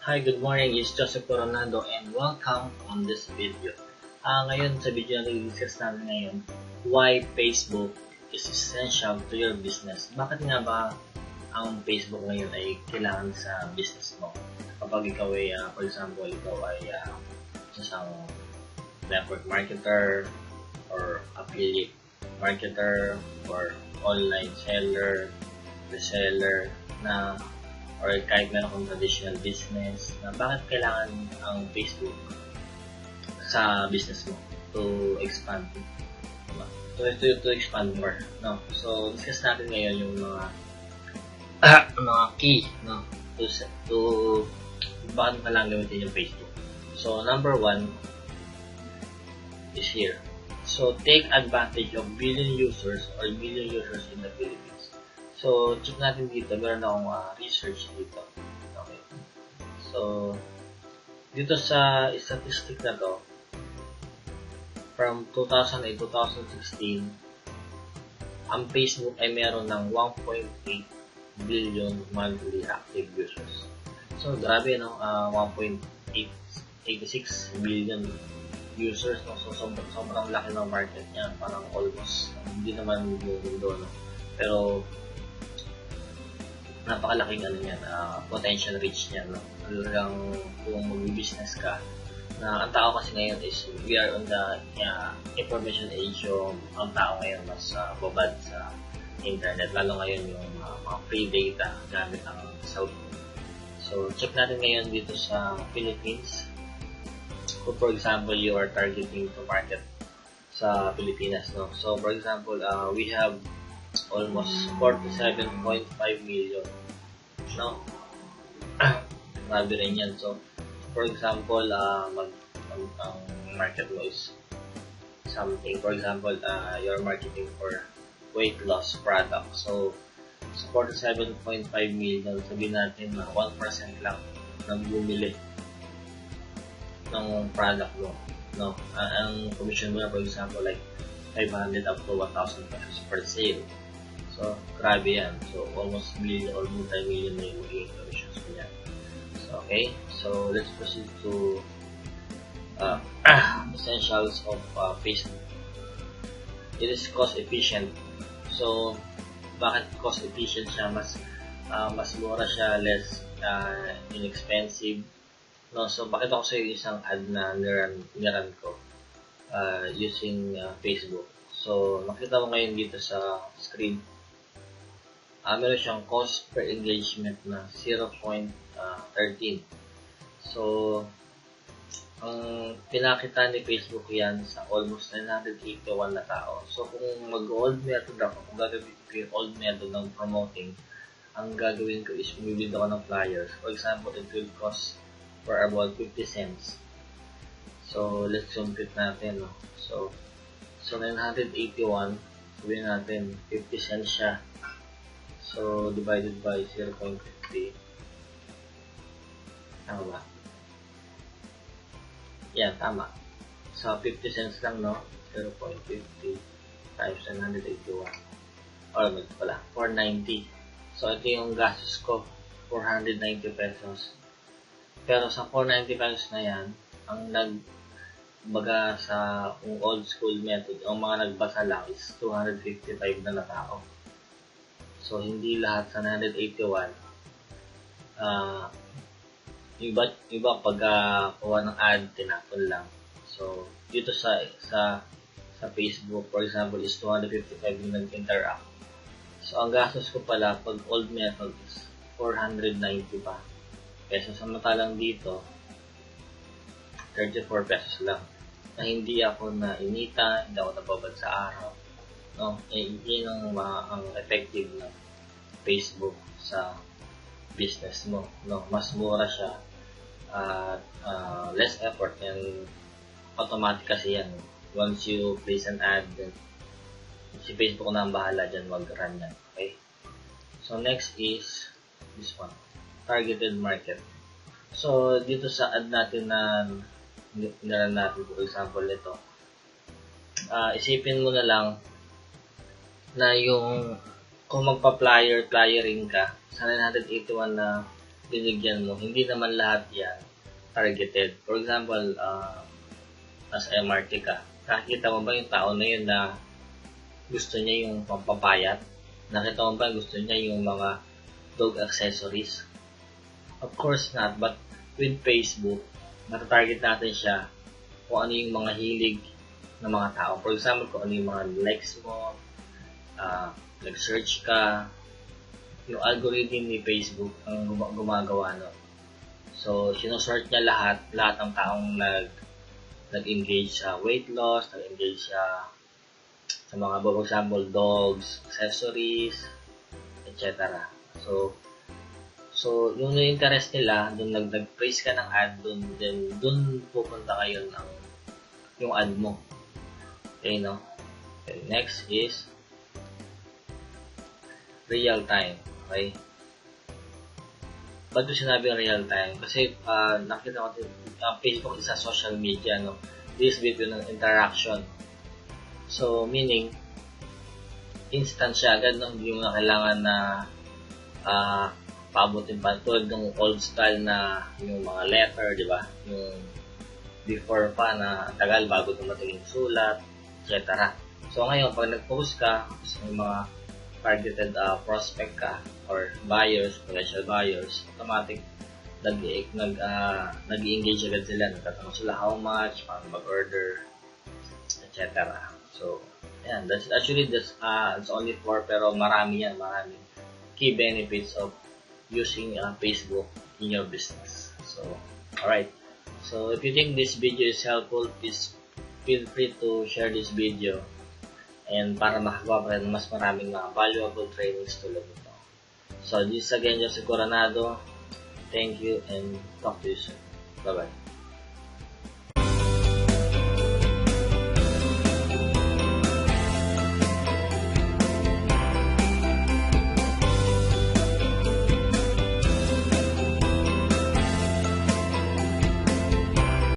Hi, good morning. It's Joseph Coronado and welcome on this video. Ngayon sa video na i-discuss natin ngayon, why Facebook is essential to your business. Bakit nga ba ang Facebook ngayon ay kailangan sa business mo? Kapag ikaw ay, for example, ikaw ay isang network marketer or affiliate marketer or online seller, reseller na or kahit meron kang traditional business, na bakit kailangan ang Facebook sa business mo to expand, to expand more, no? So, discuss natin ngayon yung mga mga key, no? To bakit kailangan gamitin yung Facebook. So, number one is here. So, take advantage of billion users or million users in the Philippines. So, check natin dito. Meron akong research dito. Okay. So, dito sa statistic na to, from 2008 to 2016, ang Facebook ay meron ng 1.8 billion monthly active users. So, grabe, no? 1.86 billion users. No? So, sobrang laki ng market niya. Parang almost, hindi naman yung mundo, no? Pero, napakalaking potential reach niya, no? Talagang kung mag-business ka, na ang tao kasi ngayon is we are on the information age, yung ang tao ngayon mas babad sa internet, lalo ngayon yung mga free data gamit ang cellphone. So, check natin ngayon dito sa Philippines. Kung for example, you are targeting to market sa Pilipinas, no? So, for example, we have almost 47.5 million, no? Grabe rin yan. So, for example, ang market mo is something. For example, you're marketing for weight loss product. So, 47.5 million, sabihin natin na 1% lang nang bumili ng product mo, no? Ang commission mo na, for example, like 500 up to 1,000 pesos per sale. So, grabe yan. So, almost million or multi-million na yung magiging commissions ko yan. So, okay. So, let's proceed to essentials of Facebook. It is cost efficient. So, bakit cost efficient siya? Mas mura siya, less inexpensive. No? So, bakit ako sa isang ad na niran ko using Facebook. So, makita mo ngayon dito sa screen, meron siyang cost per engagement na 0.13. So, ang pinakita ni Facebook yan sa almost 981 na tao. So, kung mag-old method ako, kung gagawin ko yung old method ng promoting, ang gagawin ko is bumibili ako ng flyers. For example, it will cost for about 50 cents. So, let's compute natin, no? So 981, sabihin natin, 50 cents siya. So, divided by 0.50. Tama ba? Yan, tama. So, 50 cents lang, no? 0.50 times 981. Or, pala, 490. So, ito yung gastos ko, 490 pesos. Pero sa 490 pesos na yan, ang baga sa old school method, ang mga nagbasa lang is 255 na tao. So, hindi lahat sa 981. Iba pag kuha ng ad, tinapon lang. So, dito sa Facebook, for example, is 255 yung nag-interact. So, ang gastos ko pala, pag old method is 490 pa. Pesos. Samantalang dito, 34 pesos lang. Na hindi ako na inita, hindi ako nababad sa araw. No? Hindi ang effective na Facebook sa business mo. No? Mas mura siya at less effort and automatic kasi yan. Once you place an ad, si Facebook na ang bahala dyan mag-run yan. Okay? So, next is this one. Targeted market. So, dito sa ad natin na nilaran natin, for example, ito. Isipin mo na lang na yung kung magpa-flyering ka sa 981 na binigyan mo, hindi naman lahat yan targeted. For example, nasa MRT ka, nakikita mo ba yung tao na yun na gusto niya yung pampapayat? Nakita mo ba gusto niya yung mga dog accessories? Of course not, but with Facebook, natatarget natin siya kung ano yung mga hilig ng mga tao. For example, kung ano yung mga likes mo, nag-search ka, yung algorithm ni Facebook ang gumagawa no. So, sinusort niya lahat ng taong nag-engage sa weight loss, nag-engage sa mga, for example, dogs, accessories, etc. So, yung interest nila, doon nag-praise ka ng ad, doon pupunta kayo yung ad mo. Okay, no? Okay, next is real time. Okay? Ba't ko sinabi real time? Kasi nakita ko Facebook is a social media, no? This between ng interaction. So, meaning, instant siya agad, no? Hindi mo na kailangan na paabutin pa. Tulad ng old style na yung mga letter, di ba? Yung before pa na tagal bago dumating yung sulat, etc. So, ngayon, pag nag-post ka, yung mga targeted prospect ka or buyers, potential buyers, automatic nag-engage agad sila, nagtatanong sila how much, paano mag-order, etc. So, yan, that's it's only 4 pero marami key benefits of using Facebook in your business. So, alright. So, if you think this video is helpful, please feel free to share this video and para makakuha pa rin mas maraming mga valuable trainings tulad nito. So, this is again Jose Coronado. Thank you and talk to you soon. Bye-bye.